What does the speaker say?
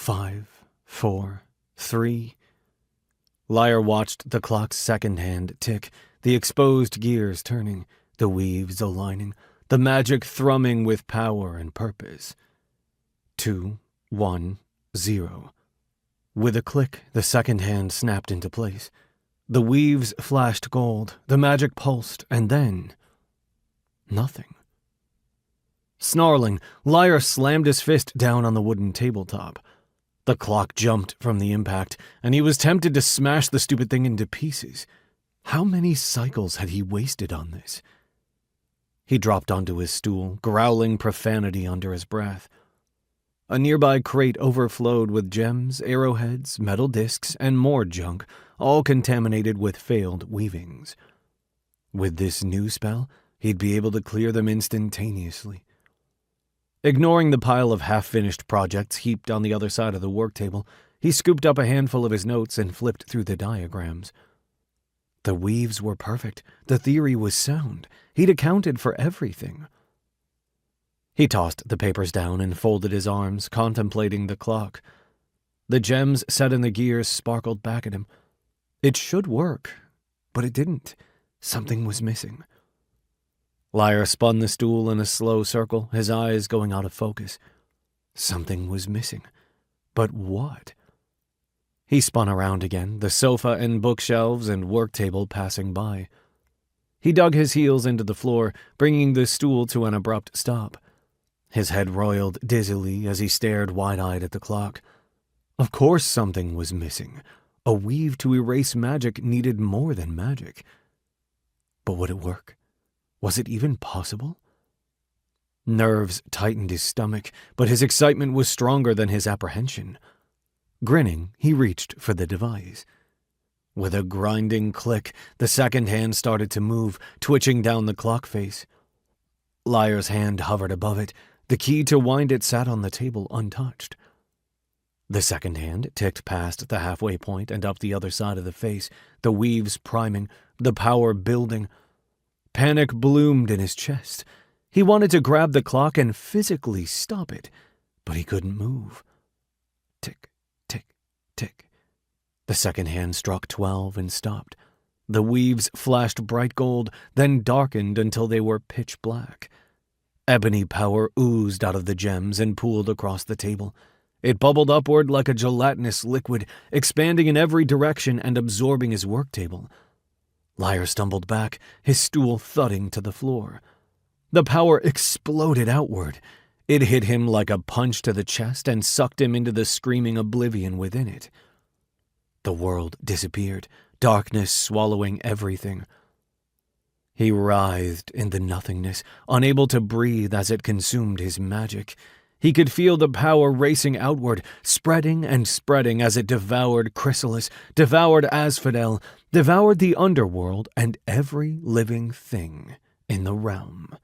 5, 4, 3. Lyre watched the clock's second hand tick, the exposed gears turning, the weaves aligning, the magic thrumming with power and purpose. 2, 1, 0. With a click, the second hand snapped into place. The weaves flashed gold, the magic pulsed, and then nothing. Snarling, Lyre slammed his fist down on the wooden tabletop. The clock jumped from the impact, and he was tempted to smash the stupid thing into pieces. How many cycles had he wasted on this? He dropped onto his stool, growling profanity under his breath. A nearby crate overflowed with gems, arrowheads, metal discs, and more junk, all contaminated with failed weavings. With this new spell, he'd be able to clear them instantaneously. Ignoring the pile of half-finished projects heaped on the other side of the work table, he scooped up a handful of his notes and flipped through the diagrams. The weaves were perfect. The theory was sound. He'd accounted for everything. He tossed the papers down and folded his arms, contemplating the clock. The gems set in the gears sparkled back at him. It should work, but it didn't. Something was missing. Lyre spun the stool in a slow circle, his eyes going out of focus. Something was missing. But what? He spun around again, the sofa and bookshelves and work table passing by. He dug his heels into the floor, bringing the stool to an abrupt stop. His head roiled dizzily as he stared wide-eyed at the clock. Of course something was missing. A weave to erase magic needed more than magic. But would it work? Was it even possible? Nerves tightened his stomach, but his excitement was stronger than his apprehension. Grinning, he reached for the device. With a grinding click, the second hand started to move, twitching down the clock face. Lyre's hand hovered above it. The key to wind it sat on the table untouched. The second hand ticked past the halfway point and up the other side of the face, the weaves priming, the power building. Panic bloomed in his chest. He wanted to grab the clock and physically stop it, but he couldn't move. Tick, tick, tick. The second hand struck 12 and stopped. The weaves flashed bright gold, then darkened until they were pitch black. Ebony power oozed out of the gems and pooled across the table. It bubbled upward like a gelatinous liquid, expanding in every direction and absorbing his work table. Lyre stumbled back, his stool thudding to the floor. The power exploded outward. It hit him like a punch to the chest and sucked him into the screaming oblivion within it. The world disappeared, darkness swallowing everything. He writhed in the nothingness, unable to breathe as it consumed his magic. He could feel the power racing outward, spreading and spreading as it devoured Chrysalis, devoured Asphodel, devoured the Underworld and every living thing in the realm.